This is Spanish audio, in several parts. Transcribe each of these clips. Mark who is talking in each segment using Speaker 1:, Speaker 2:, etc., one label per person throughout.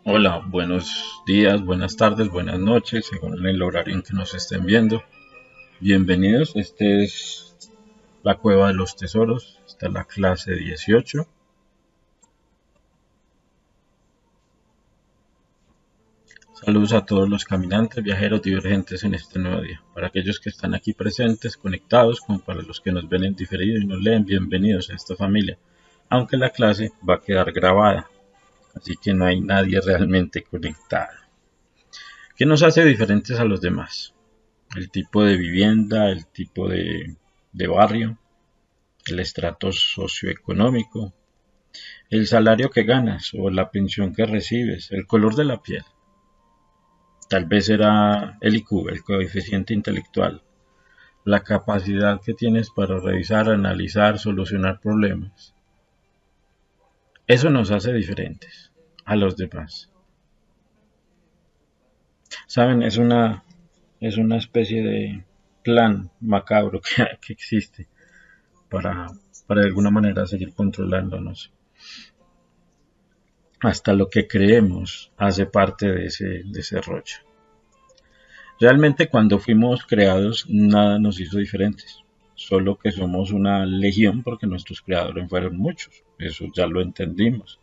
Speaker 1: Hola, buenos días, buenas tardes, buenas noches, según el horario en que nos estén viendo. Bienvenidos, este es la Cueva de los Tesoros, esta es la clase 18. Saludos a todos los caminantes, viajeros, divergentes en este nuevo día. Para aquellos que están aquí presentes, conectados, como para los que nos ven en diferido y nos leen, bienvenidos a esta familia. Aunque la clase va a quedar grabada, así que no hay nadie realmente conectado. ¿Qué nos hace diferentes a los demás? El tipo de vivienda, el tipo de barrio, el estrato socioeconómico, el salario que ganas o la pensión que recibes, el color de la piel. Tal vez será el IQ, el coeficiente intelectual, la capacidad que tienes para revisar, analizar, solucionar problemas. Eso nos hace diferentes a los demás. Saben, es una especie de plan macabro que existe para, para de alguna manera seguir controlándonos. Hasta lo que creemos hace parte de ese rollo. Realmente cuando fuimos creados nada nos hizo diferentes, solo que somos una legión porque nuestros creadores fueron muchos, eso ya lo entendimos.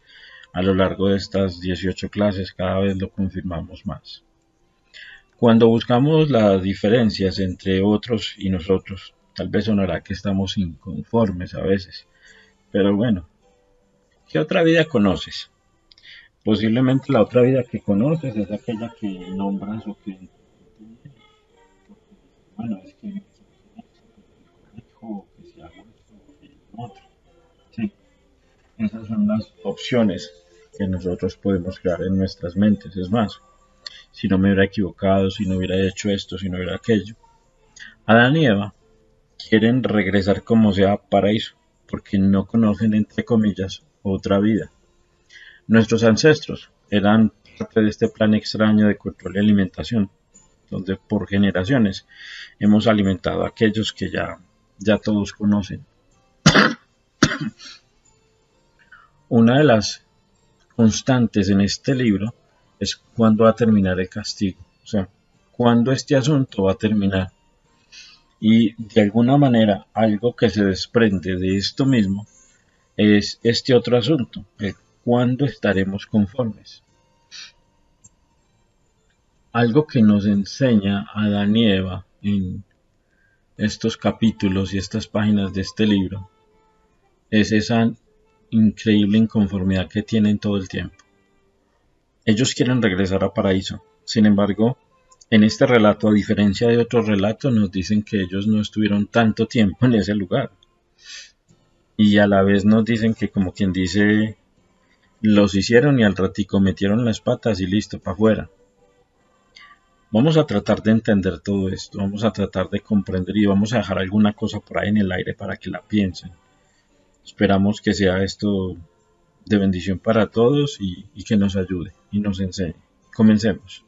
Speaker 1: A lo largo de estas 18 clases cada vez lo confirmamos más. Cuando buscamos las diferencias entre otros y nosotros, tal vez sonará que estamos inconformes a veces, pero bueno, ¿qué otra vida conoces? Posiblemente la otra vida que conoces es aquella que nombras o que, bueno, es que o que si hago esto o que lo otro. Sí, esas son las opciones que nosotros podemos crear en nuestras mentes. Es más, si no me hubiera equivocado, si no hubiera hecho esto, si no hubiera aquello. Adán y Eva quieren regresar como sea a paraíso, porque no conocen, entre comillas, otra vida. Nuestros ancestros eran parte de este plan extraño de control y alimentación, donde por generaciones hemos alimentado a aquellos que ya todos conocen. Una de las constantes en este libro es cuándo va a terminar el castigo, o sea, cuándo este asunto va a terminar. Y de alguna manera algo que se desprende de esto mismo es este otro asunto, el cuándo estaremos conformes. Algo que nos enseña Adán y Eva en estos capítulos y estas páginas de este libro es esa increíble inconformidad que tienen todo el tiempo. Ellos quieren regresar a paraíso. Sin embargo, en este relato, a diferencia de otros relatos, nos dicen que ellos no estuvieron tanto tiempo en ese lugar. Y a la vez nos dicen que, como quien dice, los hicieron y al ratico metieron las patas y listo, para afuera. Vamos a tratar de entender todo esto, vamos a tratar de comprender y vamos a dejar alguna cosa por ahí en el aire para que la piensen. Esperamos que sea esto de bendición para todos y que nos ayude y nos enseñe. Comencemos.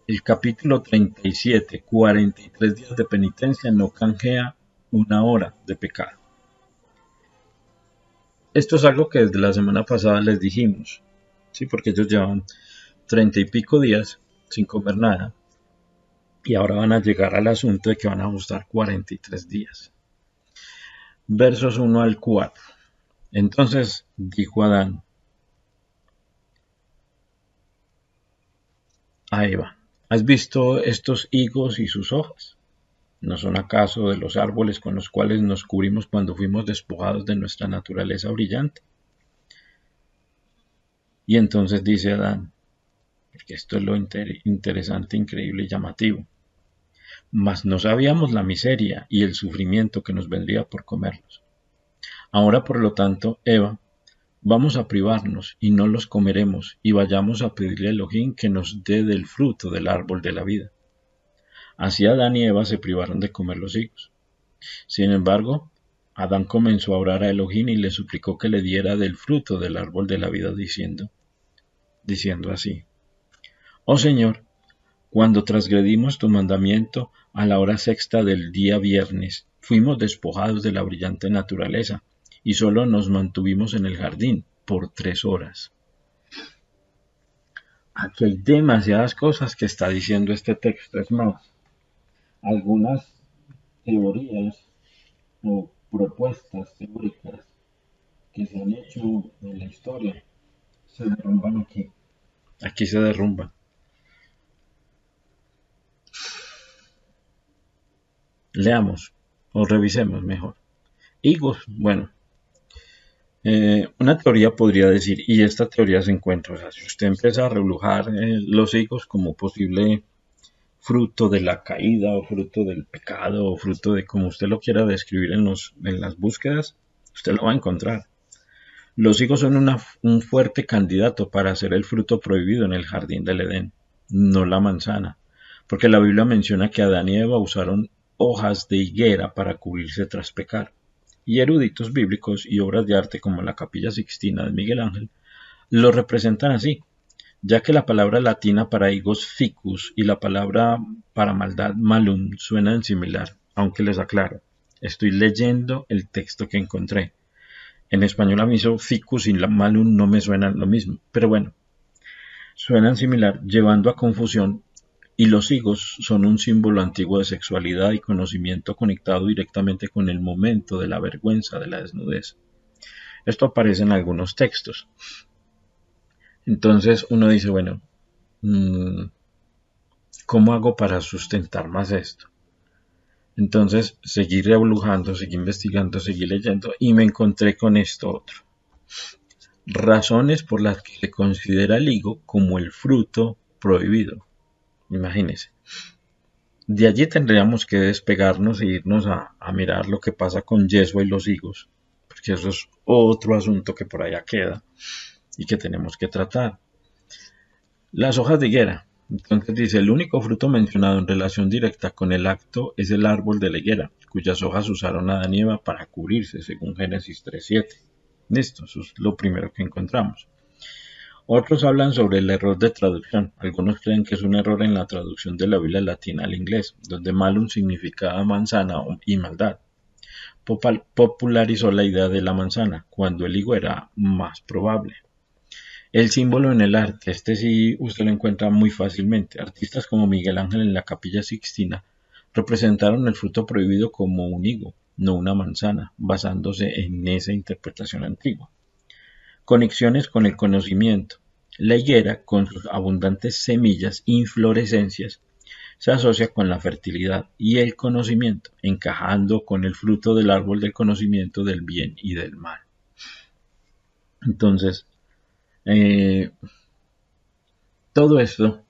Speaker 1: El capítulo 37, 43 días de penitencia, no canjea una hora de pecado. Esto es algo que desde la semana pasada les dijimos, ¿sí? Porque ellos llevan 30 y pico días sin comer nada y ahora van a llegar al asunto de que van a ajustar 43 días. Versos 1 al 4. Entonces dijo Adán a Eva: ¿Has visto estos higos y sus hojas? ¿No son acaso de los árboles con los cuales nos cubrimos cuando fuimos despojados de nuestra naturaleza brillante? Y entonces dice Adán, porque esto es lo interesante, increíble y llamativo: mas no sabíamos la miseria y el sufrimiento que nos vendría por comerlos. Ahora, por lo tanto, Eva, vamos a privarnos y no los comeremos y vayamos a pedirle a Elohim que nos dé del fruto del árbol de la vida. Así Adán y Eva se privaron de comer los higos. Sin embargo, Adán comenzó a orar a Elohim y le suplicó que le diera del fruto del árbol de la vida diciendo así: Oh Señor, cuando transgredimos tu mandamiento a la hora sexta del día viernes, fuimos despojados de la brillante naturaleza y solo nos mantuvimos en el jardín por 3 horas. aquí hay demasiadas cosas que está diciendo este texto. Es más, algunas teorías o propuestas teóricas que se han hecho en la historia se derrumban aquí. Aquí se derrumban. Leamos o revisemos mejor. Higos, bueno, una teoría podría decir, y esta teoría se encuentra, o sea, si usted empieza a rebrujar los higos como posible fruto de la caída o fruto del pecado o fruto de como usted lo quiera describir en las búsquedas, usted lo va a encontrar. Los higos son un fuerte candidato para ser el fruto prohibido en el jardín del Edén, no la manzana, porque la Biblia menciona que Adán y Eva usaron hojas de higuera para cubrirse tras pecar, y eruditos bíblicos y obras de arte como la Capilla Sixtina de Miguel Ángel lo representan así, ya que la palabra latina para higos ficus y la palabra para maldad malum suenan similar, aunque les aclaro, estoy leyendo el texto que encontré. En español a mí ficus y malum no me suenan lo mismo, pero bueno, suenan similar, llevando a confusión, y los higos son un símbolo antiguo de sexualidad y conocimiento conectado directamente con el momento de la vergüenza, de la desnudez. Esto aparece en algunos textos. Entonces uno dice, bueno, ¿cómo hago para sustentar más esto? Entonces seguí rebujando, seguí investigando, seguí leyendo y me encontré con esto otro. Razones por las que se considera el higo como el fruto prohibido. Imagínense. De allí tendríamos que despegarnos e irnos a mirar lo que pasa con Yeshua y los higos, porque eso es otro asunto que por allá queda y que tenemos que tratar. Las hojas de higuera. Entonces dice, el único fruto mencionado en relación directa con el acto es el árbol de la higuera, cuyas hojas usaron Adán y Eva para cubrirse, según Génesis 3:7. Listo, eso es lo primero que encontramos. Otros hablan sobre el error de traducción. Algunos creen que es un error en la traducción de la Biblia latina al inglés, donde malum significaba manzana y maldad. Popularizó la idea de la manzana, cuando el higo era más probable. El símbolo en el arte, este sí usted lo encuentra muy fácilmente. Artistas como Miguel Ángel en la Capilla Sixtina representaron el fruto prohibido como un higo, no una manzana, basándose en esa interpretación antigua. Conexiones con el conocimiento. La higuera, con sus abundantes semillas e inflorescencias, se asocia con la fertilidad y el conocimiento, encajando con el fruto del árbol del conocimiento del bien y del mal. Entonces, todo esto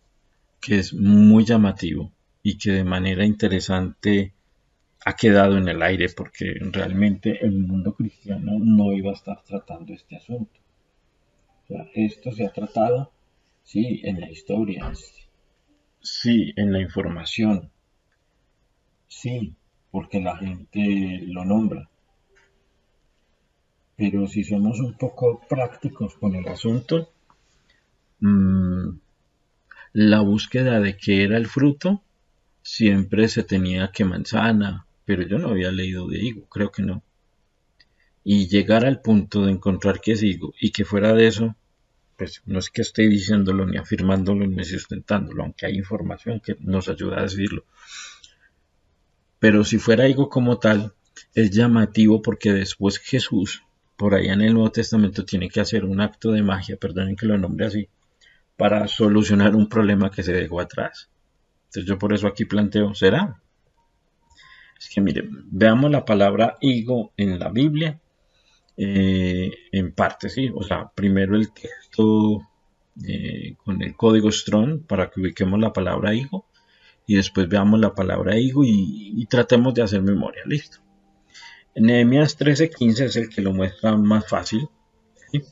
Speaker 1: que es muy llamativo y que de manera interesante ha quedado en el aire porque realmente el mundo cristiano no iba a estar tratando este asunto. O sea, esto se ha tratado, sí, en la historia, sí, en la información, sí, porque la gente lo nombra. Pero si somos un poco prácticos con el asunto, mmm, la búsqueda de qué era el fruto siempre se tenía que manzana, pero yo no había leído de higo, creo que no. Y llegar al punto de encontrar que es higo y que fuera de eso, pues no es que esté diciéndolo ni afirmándolo ni sustentándolo, aunque hay información que nos ayuda a decirlo. Pero si fuera higo como tal, es llamativo porque después Jesús, por allá en el Nuevo Testamento, tiene que hacer un acto de magia, perdonen que lo nombre así, para solucionar un problema que se dejó atrás. Entonces yo por eso aquí planteo, ¿será? Es que miren, veamos la palabra higo en la Biblia, en parte, ¿sí? O sea, primero el texto con el código Strong para que ubiquemos la palabra higo y después veamos la palabra higo y tratemos de hacer memoria, listo. Nehemías 13:15 es el que lo muestra más fácil, ¿sí?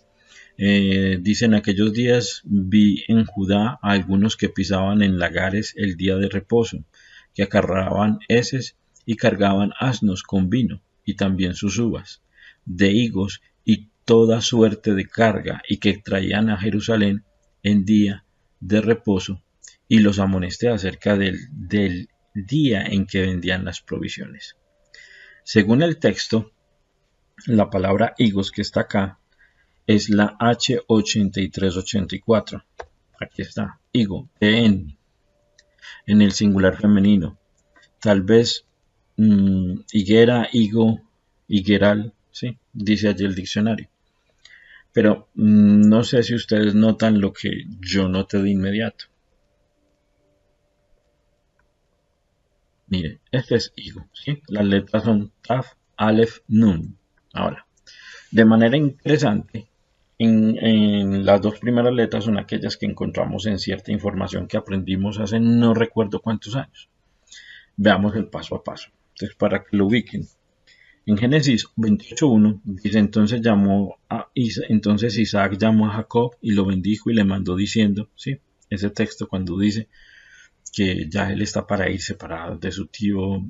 Speaker 1: Dice, en aquellos días vi en Judá a algunos que pisaban en lagares el día de reposo, que acarreaban heces y cargaban asnos con vino, y también sus uvas, de higos y toda suerte de carga, y que traían a Jerusalén en día de reposo, y los amonesté acerca del día en que vendían las provisiones. Según el texto, la palabra higos que está acá es la H8384. aquí está, higo, en el singular femenino. Tal vez higuera, higo, higueral, ¿sí? Dice allí el diccionario. Pero no sé si ustedes notan lo que yo noté de inmediato. Mire, este es higo, ¿sí? Las letras son taf, alef, nun. Ahora, de manera interesante, en las dos primeras letras son aquellas que encontramos en cierta información que aprendimos hace no recuerdo cuántos años. Veamos el paso a paso. Entonces, para que lo ubiquen, en Génesis 28:1 dice, entonces Isaac llamó a Jacob y lo bendijo y le mandó diciendo, ¿sí? Ese texto cuando dice que ya él está para irse para de su tío,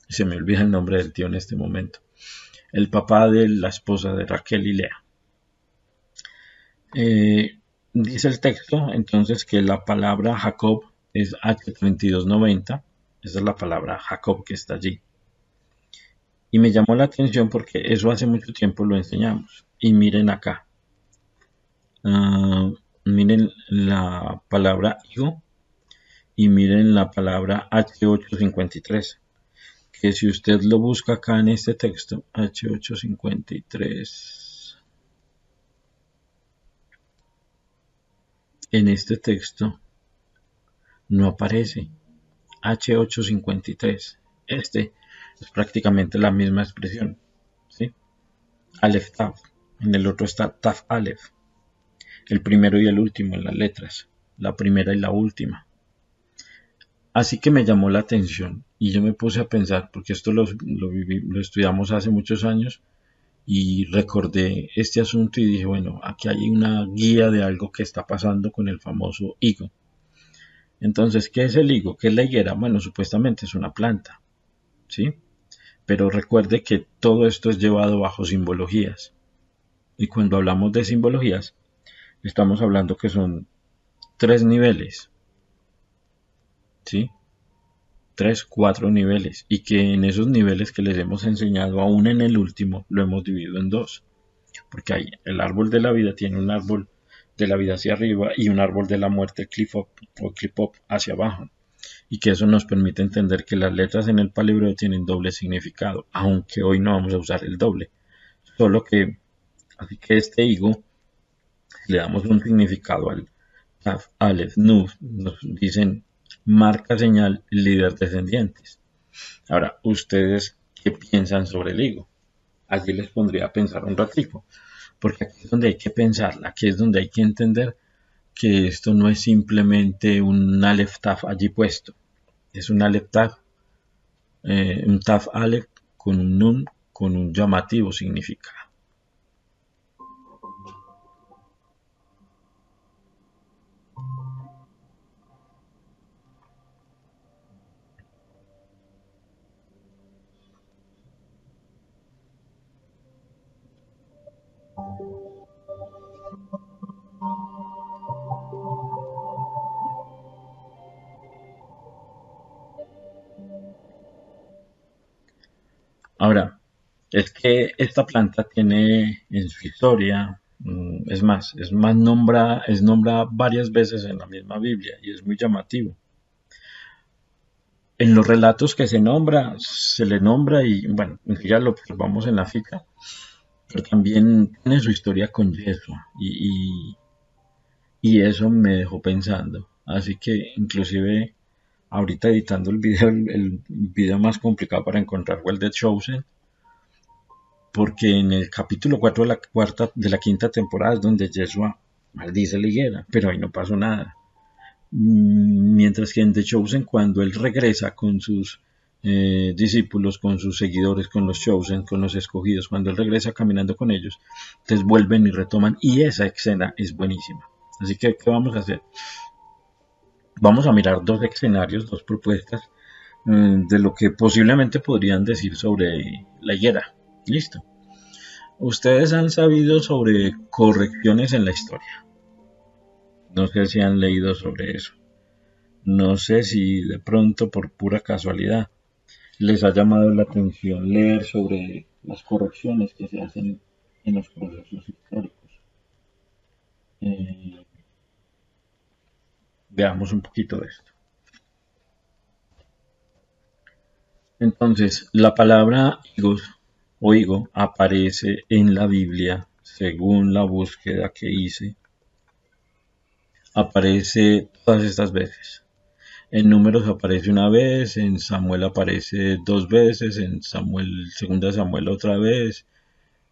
Speaker 1: se me olvida el nombre del tío en este momento, el papá de la esposa de Raquel y Lea. Dice el texto entonces que la palabra Jacob es H3290, esa es la palabra Jacob que está allí. Y me llamó la atención porque eso hace mucho tiempo lo enseñamos. Y miren acá. Miren la palabra higo y miren la palabra H853. Que si usted lo busca acá en este texto, H853. En este texto no aparece H853. Este es prácticamente la misma expresión. ¿Sí? Aleph Taf. En el otro está Taf Aleph. El primero y el último en las letras. La primera y la última. Así que me llamó la atención y yo me puse a pensar, porque esto lo estudiamos hace muchos años y recordé este asunto y dije, bueno, aquí hay una guía de algo que está pasando con el famoso higo. Entonces, ¿qué es el higo? ¿Qué es la higuera? Bueno, supuestamente es una planta, ¿sí? Pero recuerde que todo esto es llevado bajo simbologías. Y cuando hablamos de simbologías, estamos hablando que son 3 niveles, ¿sí? 3, 4 niveles. Y que en esos niveles que les hemos enseñado, aún en el último, lo hemos dividido en 2. Porque hay el árbol de la vida tiene un árbol de la vida hacia arriba y un árbol de la muerte, el cliff up o clip up hacia abajo. Y que eso nos permite entender que las letras en el palibreo tienen doble significado, aunque hoy no vamos a usar el doble. Solo que, así que este higo le damos un significado al Taf, Aleph, Nuf, nos dicen marca, señal, líder, descendientes. Ahora, ¿ustedes qué piensan sobre el higo? Allí les pondría a pensar un ratico, porque aquí es donde hay que pensar, aquí es donde hay que entender que esto no es simplemente un Aleph Taf allí puesto, es un Aleph Taf, un Taf Aleph con un Nun, con un llamativo significado. Ahora, es que esta planta tiene en su historia, es nombrada varias veces en la misma Biblia y es muy llamativo. En los relatos que se le nombra y bueno, ya lo observamos en la fita, pero también tiene su historia con Yeshua y eso me dejó pensando. Así que inclusive ahorita editando el video más complicado para encontrar fue el de Chosen, porque en el capítulo 4 de la quinta temporada es donde Yeshua maldice la higuera, pero ahí no pasó nada. Mientras que en The Chosen, cuando él regresa con sus discípulos, con sus seguidores, con los Chosen, con los escogidos, cuando él regresa caminando con ellos, entonces vuelven y retoman, y esa escena es buenísima. Así que, ¿qué vamos a hacer? Vamos a mirar dos escenarios, dos propuestas de lo que posiblemente podrían decir sobre la higuera. Listo. Ustedes han sabido sobre correcciones en la historia. No sé si han leído sobre eso. No sé si de pronto por pura casualidad les ha llamado la atención leer sobre las correcciones que se hacen en los procesos históricos. Veamos un poquito de esto. Entonces, la palabra higos o higo aparece en la Biblia, según la búsqueda que hice, aparece todas estas veces. En Números aparece una vez, en Samuel aparece dos veces, en Samuel, segunda Samuel otra vez.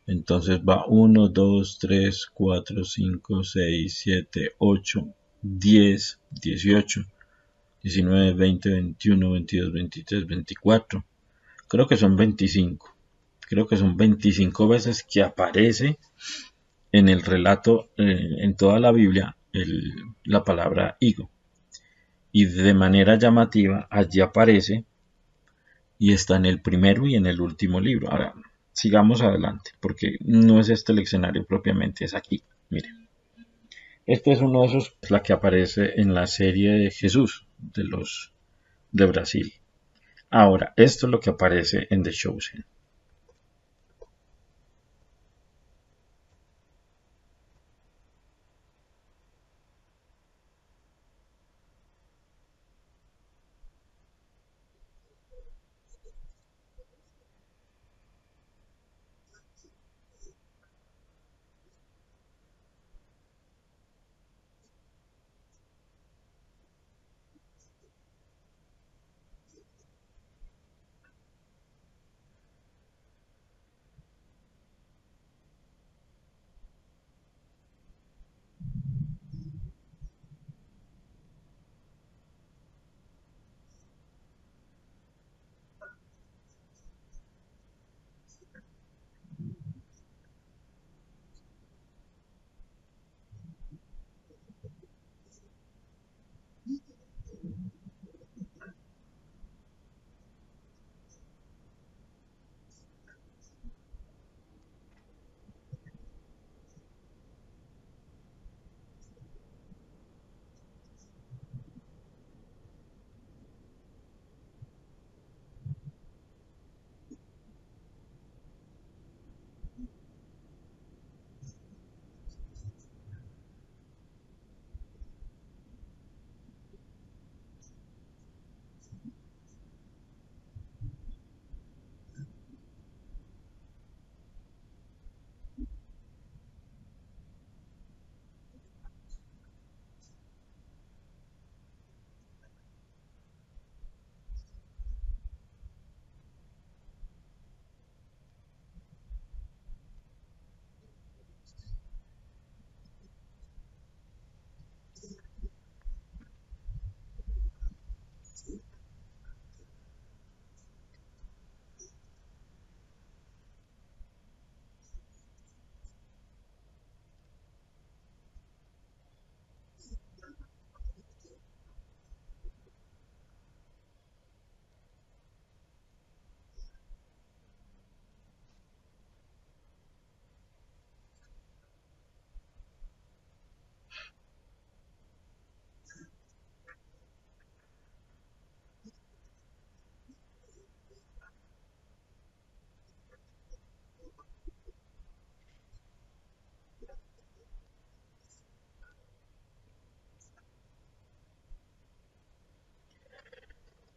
Speaker 1: Entonces va 1, 2, 3, 4, 5, 6, 7, 8, 10, 18, 19, 20, 21, 22, 23, 24. Creo que son 25. Creo que son 25 veces que aparece en el relato, en toda la Biblia, la palabra higo. Y de manera llamativa, allí aparece y está en el primero y en el último libro. Ahora, sigamos adelante, porque no es este el escenario propiamente, es aquí. Miren, este es uno de esos, la que aparece en la serie de Jesús, de los de Brasil. Ahora, esto es lo que aparece en The Chosen.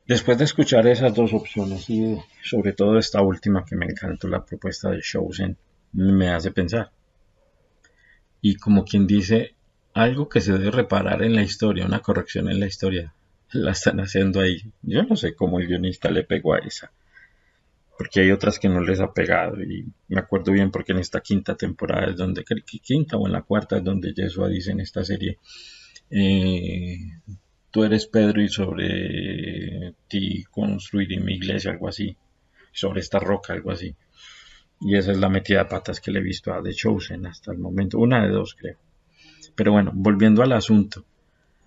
Speaker 1: Después de escuchar esas dos opciones y sobre todo esta última que me encantó, la propuesta de Chosen, me hace pensar. Y como quien dice, algo que se debe reparar en la historia, una corrección en la historia, la están haciendo ahí. Yo no sé cómo el guionista le pegó a esa, porque hay otras que no les ha pegado. Y me acuerdo bien porque en esta quinta temporada es donde, quinta o en la cuarta es donde Yeshua dice en esta serie, eh, tú eres Pedro y sobre ti construiré mi iglesia, algo así, sobre esta roca, algo así. Y esa es la metida de patas que le he visto a The Chosen hasta el momento, una de dos creo. Pero bueno, volviendo al asunto,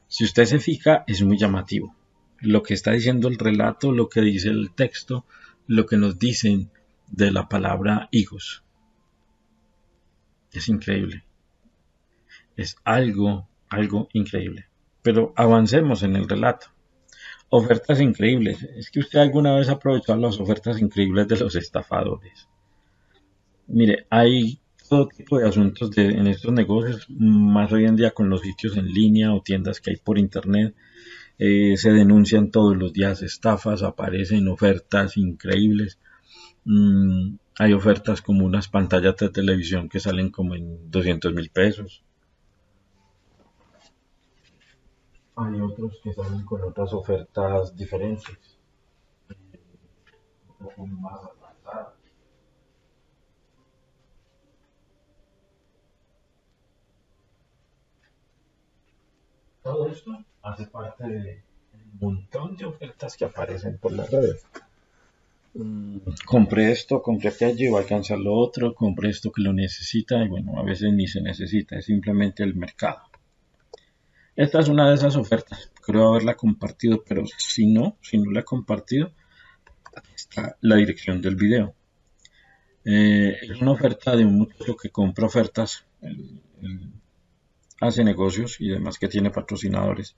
Speaker 1: si usted se fija, es muy llamativo. Lo que está diciendo el relato, lo que dice el texto, lo que nos dicen de la palabra higos. Es increíble. Es algo increíble. Pero avancemos en el relato. Ofertas increíbles. Es que usted alguna vez ha aprovechado las ofertas increíbles de los estafadores. Mire, hay todo tipo de asuntos en estos negocios, más hoy en día con los sitios en línea o tiendas que hay por internet. Se denuncian todos los días estafas, aparecen ofertas increíbles. Hay ofertas como unas pantallas de televisión que salen como en 200.000 pesos. Hay otros que salen con otras ofertas diferentes, un poco más avanzadas. Todo esto hace parte de un montón de ofertas que aparecen por las redes. Compré esto, compré aquello, va a alcanzar lo otro, compré esto que lo necesita y bueno, a veces ni se necesita, es simplemente el mercado. Esta es una de esas ofertas, creo haberla compartido, pero si no la he compartido, está la dirección del video. Es una oferta de un muchacho que compra ofertas, él hace negocios y demás que tiene patrocinadores,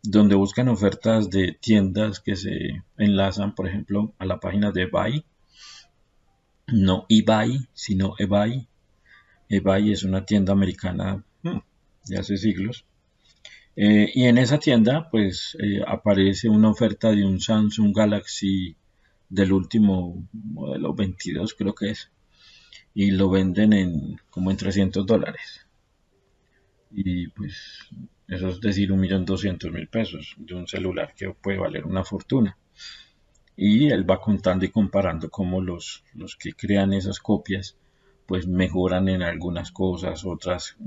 Speaker 1: donde buscan ofertas de tiendas que se enlazan, por ejemplo, a la página de eBay, no eBay, sino eBay. eBay es una tienda americana de hace siglos. Y en esa tienda, pues aparece una oferta de un Samsung Galaxy del último modelo 22, creo que es, y lo venden como en $300. Y pues eso es decir, 1.200.000 pesos de un celular que puede valer una fortuna. Y él va contando y comparando cómo los que crean esas copias pues mejoran en algunas cosas, otras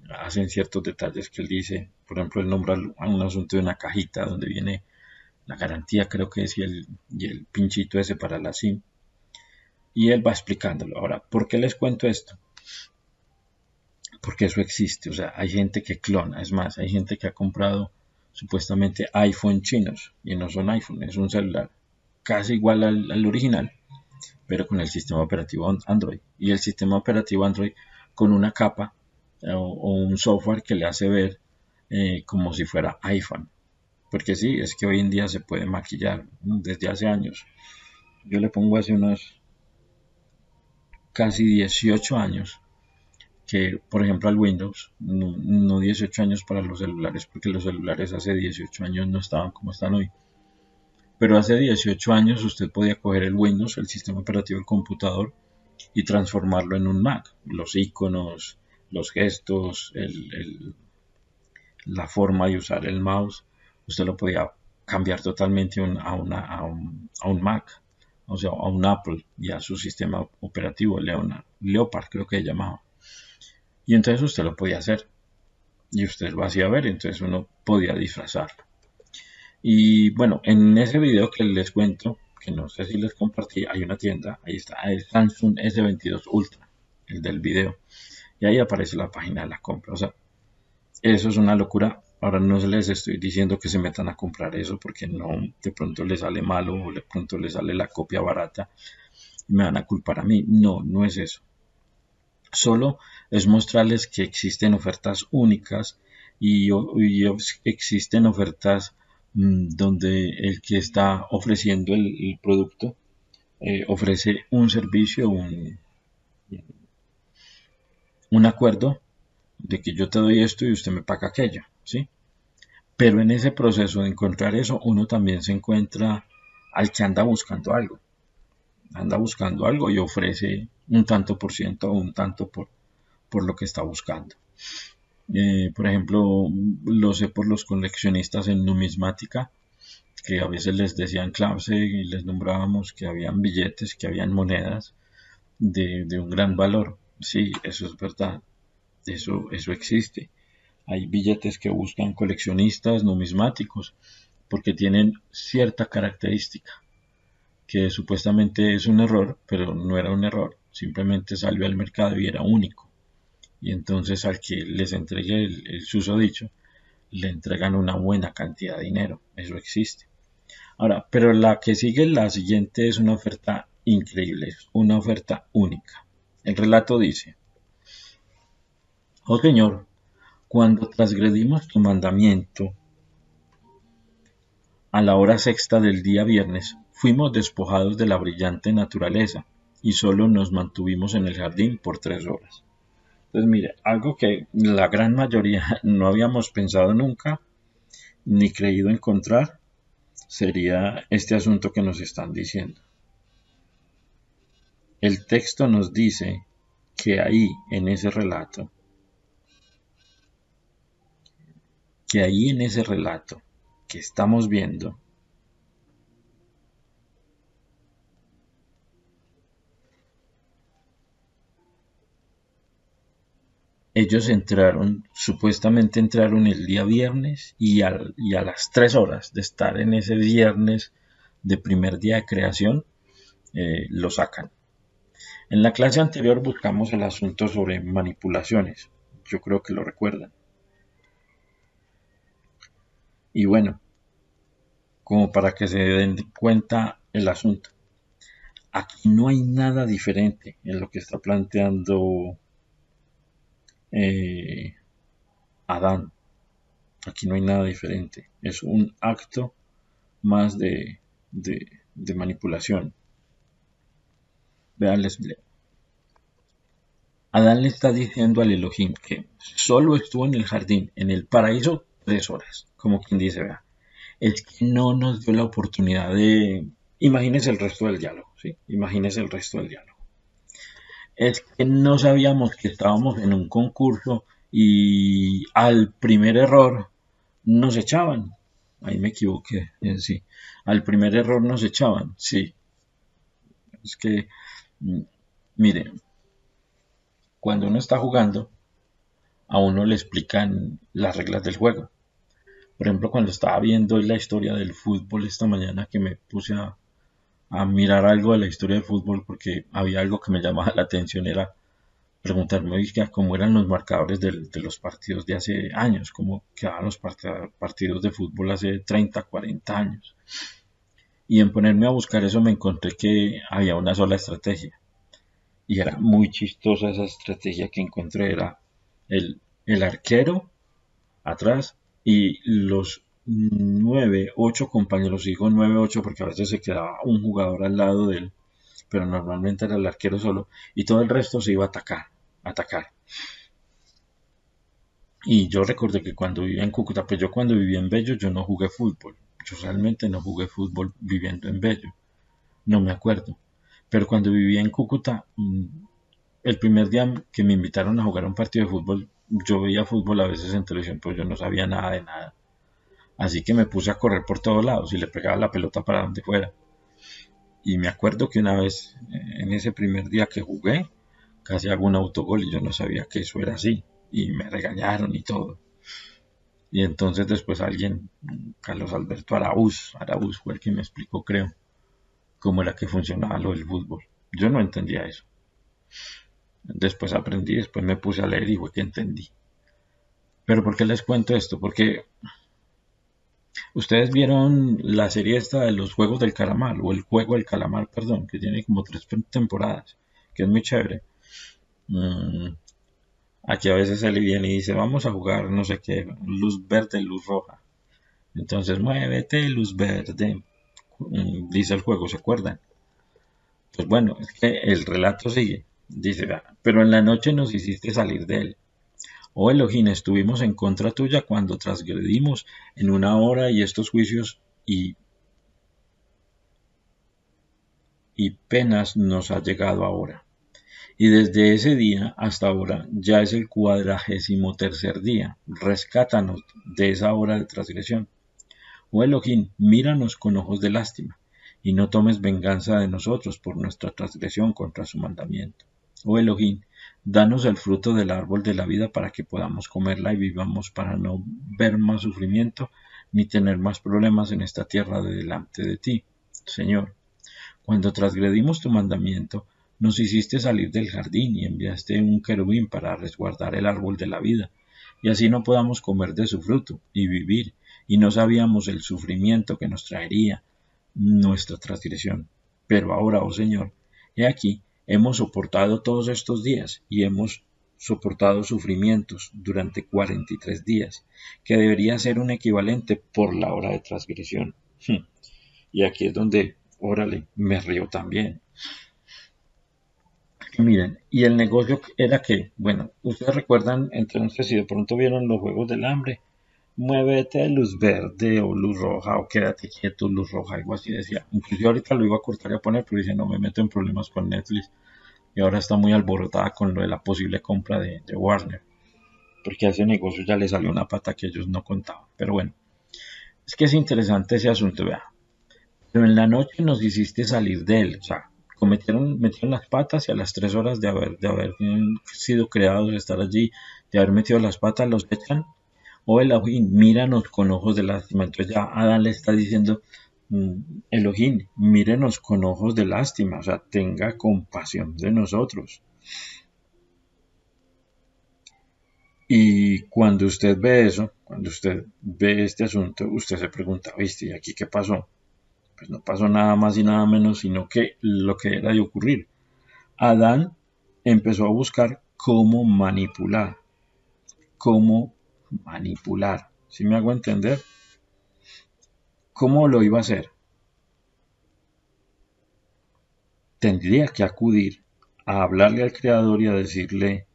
Speaker 1: hacen ciertos detalles que él dice. Por ejemplo, él nombra a un asunto de una cajita donde viene la garantía, creo que es, y el pinchito ese para la SIM. Y él va explicándolo. Ahora, ¿por qué les cuento esto? Porque eso existe. O sea, hay gente que clona. Es más, hay gente que ha comprado supuestamente iPhone chinos y no son iPhone, es un celular casi igual al original, pero con el sistema operativo Android. Y el sistema operativo Android con una capa o un software que le hace ver como si fuera iPhone. Porque sí, es que hoy en día se puede maquillar desde hace años. Yo le pongo hace unos casi 18 años que, por ejemplo, al Windows, no 18 años para los celulares, porque los celulares hace 18 años no estaban como están hoy. Pero hace 18 años usted podía coger el Windows, el sistema operativo del computador, y transformarlo en un Mac. Los iconos, los gestos, la forma de usar el mouse, usted lo podía cambiar totalmente a un Mac, o sea, a un Apple y a su sistema operativo Leopard, creo que se llamaba. Y entonces usted lo podía hacer y usted lo hacía ver, entonces uno podía disfrazarlo. Y bueno, en ese video que les cuento, que no sé si les compartí, hay una tienda, ahí está, el Samsung S22 Ultra, el del video, y ahí aparece la página de la compra. O sea, eso es una locura. Ahora no les estoy diciendo que se metan a comprar eso porque no, de pronto les sale malo o de pronto les sale la copia barata y me van a culpar a mí. No, no es eso. Solo es mostrarles que existen ofertas únicas y existen ofertas donde el que está ofreciendo el producto ofrece un servicio, un acuerdo de que yo te doy esto y usted me paga aquello, ¿sí? Pero en ese proceso de encontrar eso, uno también se encuentra al que anda buscando algo y ofrece un tanto por ciento o un tanto por lo que está buscando. Por ejemplo, lo sé por los coleccionistas en numismática, que a veces les decían clase y les nombrábamos que habían billetes, que habían monedas de un gran valor. Sí, eso es verdad, eso existe. Hay billetes que buscan coleccionistas numismáticos porque tienen cierta característica que supuestamente es un error, pero no era un error, simplemente salió al mercado y era único. Y entonces al que les entregue el susodicho, le entregan una buena cantidad de dinero, eso existe. Ahora, pero la que sigue, la siguiente, es una oferta increíble, una oferta única. El relato dice: Oh Señor, cuando transgredimos tu mandamiento a la hora sexta del día viernes, fuimos despojados de la brillante naturaleza y solo nos mantuvimos en el jardín por 3 horas. Entonces, mire, algo que la gran mayoría no habíamos pensado nunca ni creído encontrar sería este asunto que nos están diciendo. El texto nos dice que ahí, en ese relato, que estamos viendo, ellos supuestamente entraron el día viernes y a las 3 horas de estar en ese viernes de primer día de creación, lo sacan. En la clase anterior buscamos el asunto sobre manipulaciones. Yo creo que lo recuerdan. Y bueno, como para que se den cuenta el asunto. Aquí no hay nada diferente en lo que está planteando Adán. Aquí no hay nada diferente. Es un acto más de manipulación. Vean, les leo. Adán le está diciendo al Elohim que solo estuvo en el jardín, en el paraíso, 3 horas. Como quien dice, vea, es que no nos dio la oportunidad de... Imagínese el resto del diálogo, ¿sí? Imagínese el resto del diálogo. Es que no sabíamos que estábamos en un concurso y al primer error nos echaban. Ahí me equivoqué, sí. Al primer error nos echaban, sí. Es que, mire, cuando uno está jugando, a uno le explican las reglas del juego. Por ejemplo, cuando estaba viendo la historia del fútbol esta mañana, que me puse a mirar algo de la historia del fútbol porque había algo que me llamaba la atención, era preguntarme cómo eran los marcadores de los partidos de hace años, cómo quedaban los partidos de fútbol hace 30, 40 años. Y en ponerme a buscar eso me encontré que había una sola estrategia. Y era muy chistosa esa estrategia que encontré. Era el arquero atrás y los 9, 8 compañeros. Digo 9, 8 porque a veces se quedaba un jugador al lado de él, pero normalmente era el arquero solo y todo el resto se iba a atacar. Y yo recordé que cuando vivía en Cúcuta, pues yo cuando vivía en Bello yo no jugué fútbol. Yo realmente no jugué fútbol viviendo en Bello. No me acuerdo. Pero cuando vivía en Cúcuta, el primer día que me invitaron a jugar un partido de fútbol, yo veía fútbol a veces en televisión, pues yo no sabía nada de nada. Así que me puse a correr por todos lados y le pegaba la pelota para donde fuera. Y me acuerdo que una vez, en ese primer día que jugué, casi hago un autogol y yo no sabía que eso era así. Y me regañaron y todo. Y entonces después alguien, Carlos Alberto Araúz fue el que me explicó, creo, cómo era que funcionaba lo del fútbol. Yo no entendía eso. Después aprendí, después me puse a leer y fue que entendí. Pero ¿por qué les cuento esto? Porque ustedes vieron la serie esta de los Juegos del Calamar, o el Juego del Calamar, perdón, que tiene como 3 temporadas, que es muy chévere. Aquí a veces sale bien y dice, vamos a jugar no sé qué, luz verde, luz roja. Entonces, muévete, luz verde, dice el juego, ¿se acuerdan? Pues bueno, es que el relato sigue. Dice, pero en la noche nos hiciste salir de él. Oh Elohim, estuvimos en contra tuya cuando transgredimos en una hora y estos juicios y penas nos ha llegado ahora. Y desde ese día hasta ahora ya es el 43º día. Rescátanos de esa hora de transgresión. Oh Elohim, míranos con ojos de lástima, y no tomes venganza de nosotros por nuestra transgresión contra su mandamiento. Oh Elohim, danos el fruto del árbol de la vida para que podamos comerla y vivamos para no ver más sufrimiento ni tener más problemas en esta tierra de delante de ti. Señor, cuando transgredimos tu mandamiento, nos hiciste salir del jardín y enviaste un querubín para resguardar el árbol de la vida, y así no podamos comer de su fruto y vivir, y no sabíamos el sufrimiento que nos traería nuestra transgresión. Pero ahora, oh Señor, he aquí, hemos soportado todos estos días y hemos soportado sufrimientos durante 43 días, que debería ser un equivalente por la hora de transgresión. Y aquí es donde, órale, me río también. Miren, y el negocio era que, bueno, ustedes recuerdan entonces si de pronto vieron los Juegos del Hambre, muévete luz verde o luz roja o quédate quieto luz roja, algo así decía. Incluso ahorita lo iba a cortar y a poner, pero dice no me meto en problemas con Netflix y ahora está muy alborotada con lo de la posible compra de Warner, porque a ese negocio ya le salió una pata que ellos no contaban. Pero bueno, es que es interesante ese asunto, vea. Pero en la noche nos hiciste salir de él, o sea, metieron las patas y a las 3 horas de haber sido creados, de estar allí, de haber metido las patas, los echan. O Elohim, míranos con ojos de lástima. Entonces ya Adán le está diciendo, Elohim, mírenos con ojos de lástima, o sea, tenga compasión de nosotros. Y cuando usted ve eso, cuando usted ve este asunto, usted se pregunta, ¿viste? ¿Y aquí qué pasó? Pues no pasó nada más y nada menos, sino que lo que era de ocurrir. Adán empezó a buscar cómo manipular. ¿Sí me hago entender? ¿Cómo lo iba a hacer? Tendría que acudir a hablarle al creador y a decirle,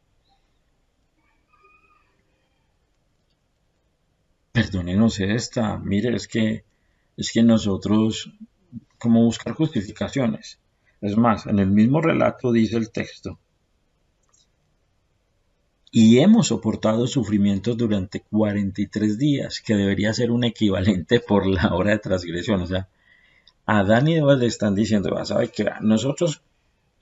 Speaker 1: perdónenos esta, mire, es que nosotros, como buscar justificaciones. Es más, en el mismo relato dice el texto, y hemos soportado sufrimientos durante 43 días, que debería ser un equivalente por la hora de transgresión. O sea, a Adán y Eva le están diciendo, ¿sabe qué? Nosotros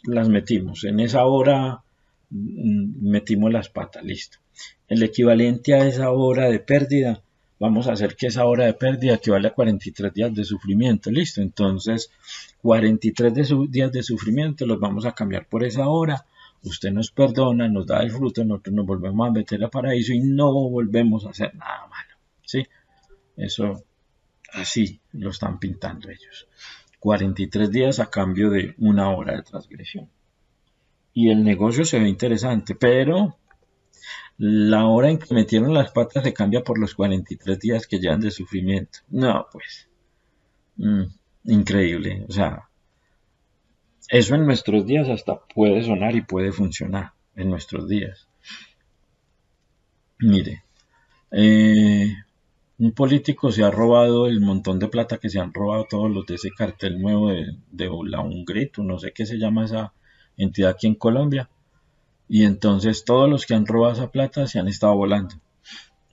Speaker 1: las metimos, en esa hora metimos las patas, listo. El equivalente a esa hora de pérdida, vamos a hacer que esa hora de pérdida equivale a 43 días de sufrimiento, listo. Entonces, 43 días de sufrimiento los vamos a cambiar por esa hora. Usted nos perdona, nos da el fruto, nosotros nos volvemos a meter al paraíso y no volvemos a hacer nada malo. ¿Sí? Eso así lo están pintando ellos. 43 días a cambio de una hora de transgresión. Y el negocio se ve interesante, pero la hora en que metieron las patas se cambia por los 43 días que llevan de sufrimiento. No, pues, mmm, increíble. O sea, eso en nuestros días hasta puede sonar y puede funcionar en nuestros días. Mire, un político se ha robado el montón de plata que se han robado todos los de ese cartel nuevo de la Ungrito, no sé qué se llama esa entidad aquí en Colombia. Y entonces todos los que han robado esa plata se han estado volando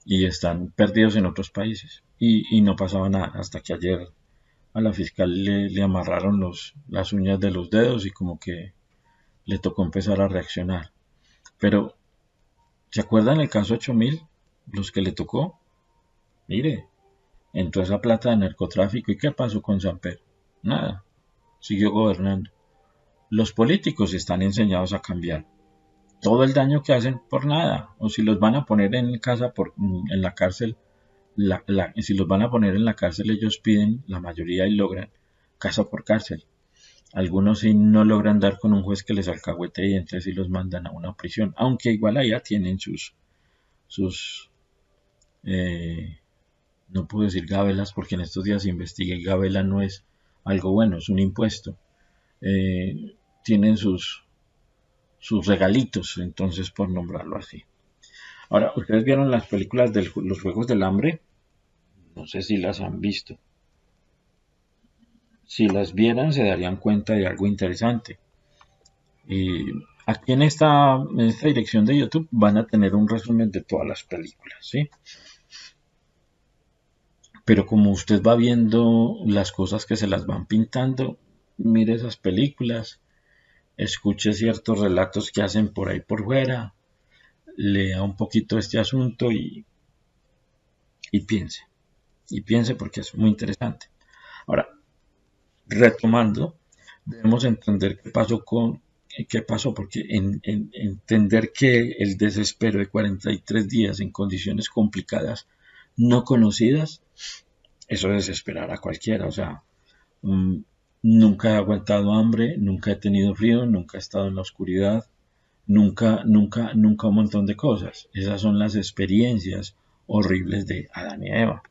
Speaker 1: y están perdidos en otros países. Y no pasaba nada hasta que ayer a la fiscal le amarraron las uñas de los dedos y como que le tocó empezar a reaccionar. Pero, ¿se acuerdan el caso 8000? Los que le tocó. Mire, entró esa plata de narcotráfico y ¿qué pasó con Samper? Nada, siguió gobernando. Los políticos están enseñados a cambiar todo el daño que hacen por nada. O si los van a poner en casa en la cárcel, si los van a poner en la cárcel ellos piden, la mayoría y logran, casa por cárcel. Algunos sí no logran dar con un juez que les alcahuete y entonces sí los mandan a una prisión, aunque igual allá tienen sus no puedo decir gabelas porque en estos días investigué y gabela no es algo bueno, es un impuesto. Tienen sus regalitos, entonces por nombrarlo así. Ahora, ¿ustedes vieron las películas de los Juegos del Hambre? No sé si las han visto. Si las vieran se darían cuenta de algo interesante. Y aquí en esta dirección de YouTube van a tener un resumen de todas las películas, ¿sí? Pero como usted va viendo las cosas que se las van pintando, mire esas películas, escuche ciertos relatos que hacen por ahí por fuera, lea un poquito este asunto y piense. Y piense porque es muy interesante. Ahora, retomando, debemos entender qué pasó, porque entender que el desespero de 43 días en condiciones complicadas, no conocidas, eso desesperará a cualquiera. O sea, nunca he aguantado hambre, nunca he tenido frío, nunca he estado en la oscuridad, nunca un montón de cosas. Esas son las experiencias horribles de Adán y Eva.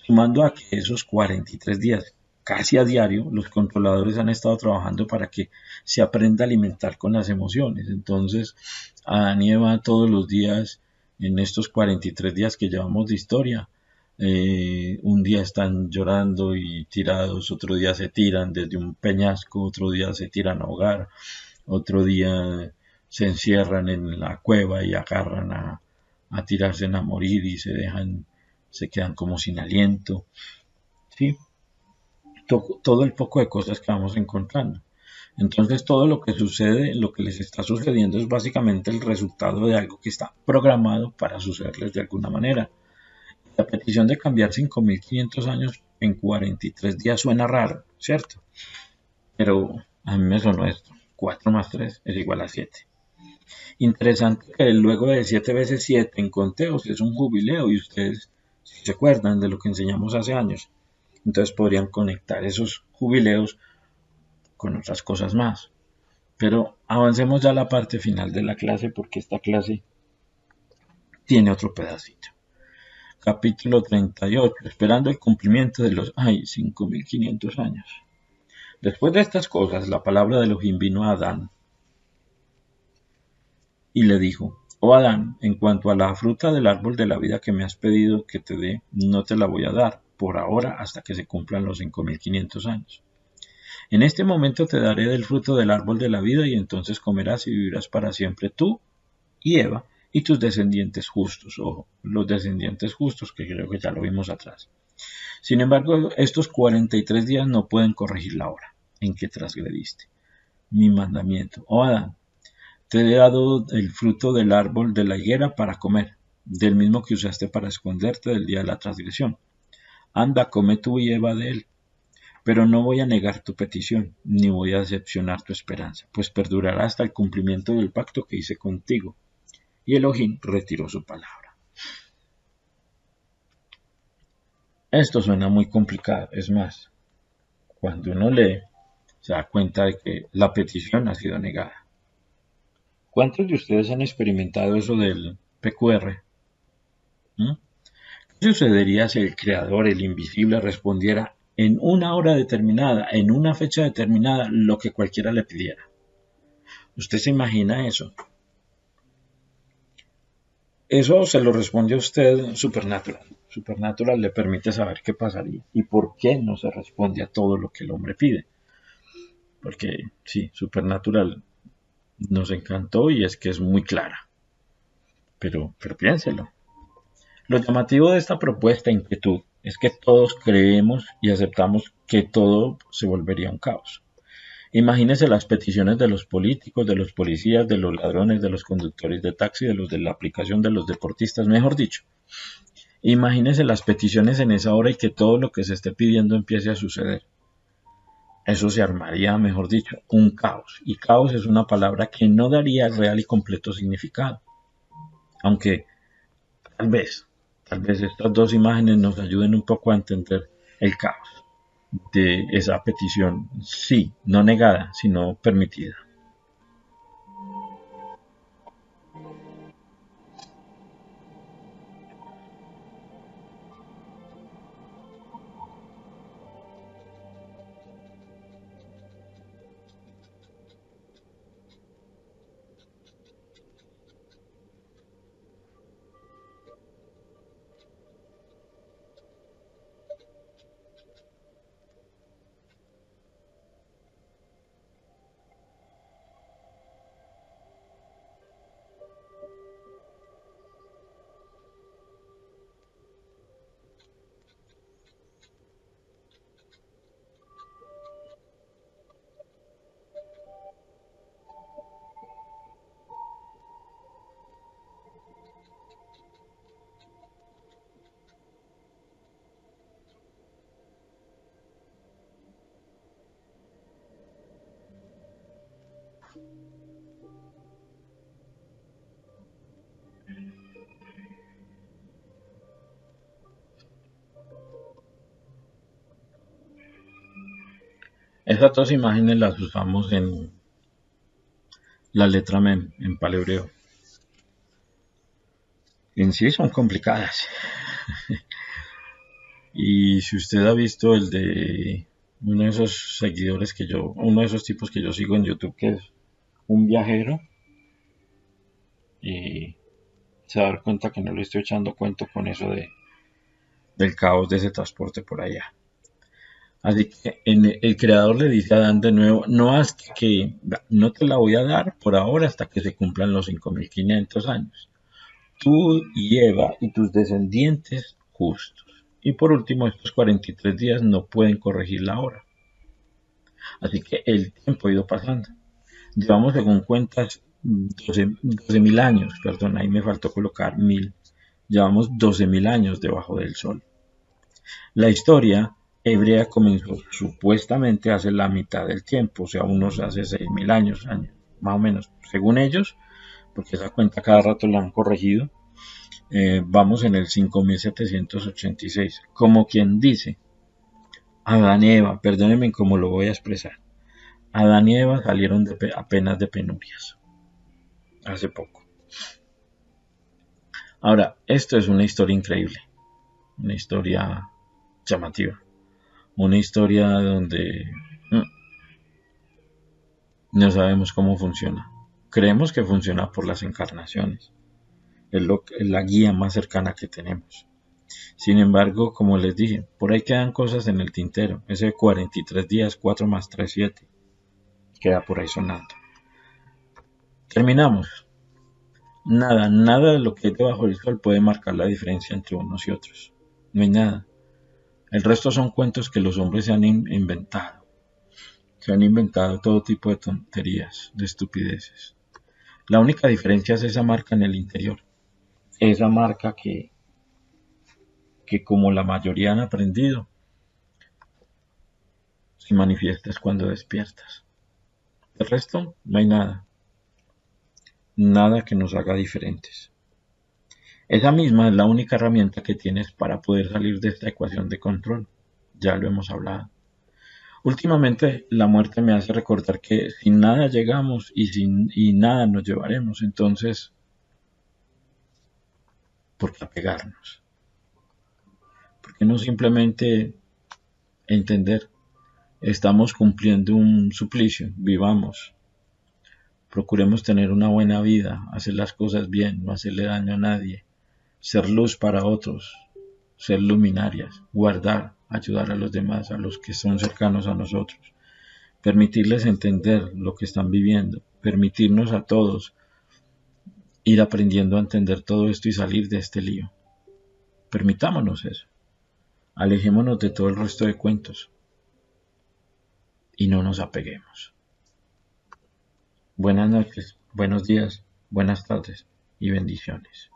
Speaker 1: Sumando a que esos 43 días casi a diario, los controladores han estado trabajando para que se aprenda a alimentar con las emociones. Entonces, Adán y Eva todos los días, en estos 43 días que llevamos de historia, un día están llorando y tirados, otro día se tiran desde un peñasco, otro día se tiran a ahogar, otro día se encierran en la cueva y agarran a tirarse a morir y se quedan como sin aliento. ¿Sí? Todo el poco de cosas que vamos encontrando. Entonces todo lo que sucede, lo que les está sucediendo es básicamente el resultado de algo que está programado para sucederles de alguna manera. La petición de cambiar 5.500 años en 43 días suena raro, ¿cierto? Pero a mí me sonó esto. 4 más 3 es igual a 7. Interesante que luego de 7 veces 7 en conteos es un jubileo y ustedes si se acuerdan de lo que enseñamos hace años. Entonces podrían conectar esos jubileos con otras cosas más. Pero avancemos ya a la parte final de la clase porque esta clase tiene otro pedacito. Capítulo 38. Esperando el cumplimiento de los 5.500 años. Después de estas cosas, la palabra de Elohim vino a Adán y le dijo: Oh Adán, en cuanto a la fruta del árbol de la vida que me has pedido que te dé, no te la voy a dar por ahora hasta que se cumplan los 5.500 años. En este momento te daré del fruto del árbol de la vida y entonces comerás y vivirás para siempre tú y Eva y tus descendientes justos, o los descendientes justos, que creo que ya lo vimos atrás. Sin embargo, estos 43 días no pueden corregir la hora en que transgrediste mi mandamiento. Oh Adán, te he dado el fruto del árbol de la higuera para comer, del mismo que usaste para esconderte del día de la transgresión. Anda, come tú y Eva de él. Pero no voy a negar tu petición, ni voy a decepcionar tu esperanza, pues perdurará hasta el cumplimiento del pacto que hice contigo. Y Elohim retiró su palabra. Esto suena muy complicado, es más, cuando uno lee, se da cuenta de que la petición ha sido negada. ¿Cuántos de ustedes han experimentado eso del PQR? ¿Qué sucedería si el creador, el invisible, respondiera en una hora determinada, en una fecha determinada, lo que cualquiera le pidiera? ¿Usted se imagina eso? Eso se lo responde a usted Supernatural. Supernatural le permite saber qué pasaría y por qué no se responde a todo lo que el hombre pide. Porque sí, Supernatural nos encantó y es que es muy clara. Pero piénselo. Lo llamativo de esta propuesta e inquietud es que todos creemos y aceptamos que todo se volvería un caos. Imagínese las peticiones de los políticos, de los policías, de los ladrones, de los conductores de taxi, de los de la aplicación, de los deportistas, mejor dicho. Imagínese las peticiones en esa hora y que todo lo que se esté pidiendo empiece a suceder. Eso se armaría, mejor dicho, un caos. Y caos es una palabra que no daría real y completo significado. Aunque tal vez estas dos imágenes nos ayuden un poco a entender el caos de esa petición, sí, no negada, sino permitida. Esas dos imágenes las usamos en la letra Mem, en paleohebreo. En sí son complicadas. Y si usted ha visto el de uno de esos seguidores uno de esos tipos que yo sigo en YouTube, que es un viajero, y se va a dar cuenta que no le estoy echando cuento con eso del caos de ese transporte por allá. Así que el creador le dice a Adán de nuevo, no hasta que, no te la voy a dar por ahora hasta que se cumplan los 5500 años. Tú y Eva y tus descendientes justos. Y por último, estos 43 días no pueden corregir la hora. Así que el tiempo ha ido pasando. Llevamos, según cuentas, 12.000 años, perdón, ahí me faltó colocar 1000. Llevamos 12.000 años debajo del sol. La historia hebrea comenzó supuestamente hace la mitad del tiempo, o sea, unos hace 6.000 años, más o menos, según ellos, porque esa cuenta cada rato la han corregido. Vamos en el 5786, como quien dice, Adán y Eva, perdónenme cómo lo voy a expresar, Adán y Eva salieron apenas de penurias, hace poco. Ahora, esto es una historia increíble, una historia llamativa, una historia donde no sabemos cómo funciona. Creemos que funciona por las encarnaciones, es la guía más cercana que tenemos. Sin embargo, como les dije, por ahí quedan cosas en el tintero. Ese 43 días, 4 más 3, 7, queda por ahí sonando. Terminamos. Nada de lo que hay debajo del sol puede marcar la diferencia entre unos y otros. No hay nada. El resto son cuentos que los hombres se han inventado. Se han inventado todo tipo de tonterías, de estupideces. La única diferencia es esa marca en el interior. Esa marca que como la mayoría han aprendido, se manifiesta es cuando despiertas. El resto, no hay nada. Nada que nos haga diferentes. Esa misma es la única herramienta que tienes para poder salir de esta ecuación de control. Ya lo hemos hablado. Últimamente la muerte me hace recordar que sin nada llegamos y nada nos llevaremos. Entonces, ¿por qué apegarnos? ¿Por qué no simplemente entender? Estamos cumpliendo un suplicio, vivamos. Procuremos tener una buena vida, hacer las cosas bien, no hacerle daño a nadie, ser luz para otros, ser luminarias, guardar, ayudar a los demás, a los que son cercanos a nosotros, permitirles entender lo que están viviendo, permitirnos a todos ir aprendiendo a entender todo esto y salir de este lío. Permitámonos eso, alejémonos de todo el resto de cuentos y no nos apeguemos. Buenas noches, buenos días, buenas tardes y bendiciones.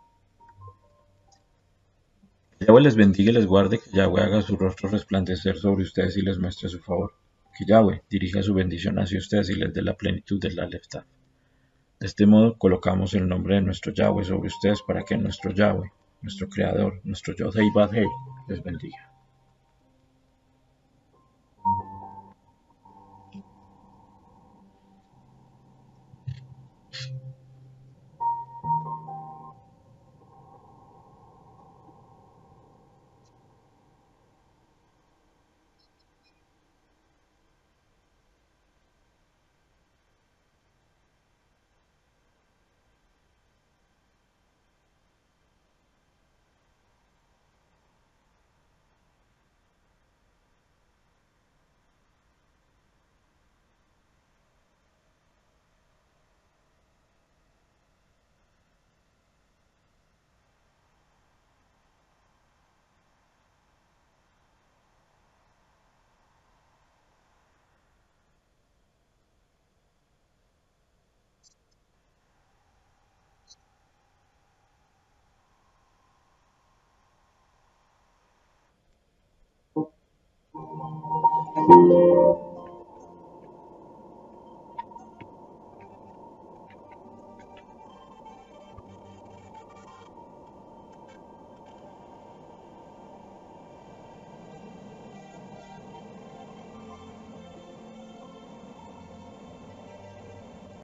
Speaker 1: Que Yahweh les bendiga y les guarde, que Yahweh haga su rostro resplandecer sobre ustedes y les muestre su favor. Que Yahweh dirija su bendición hacia ustedes y les dé la plenitud de la lealtad. De este modo colocamos el nombre de nuestro Yahweh sobre ustedes para que nuestro Yahweh, nuestro Creador, nuestro Yod-Hei Bad-Hei, les bendiga.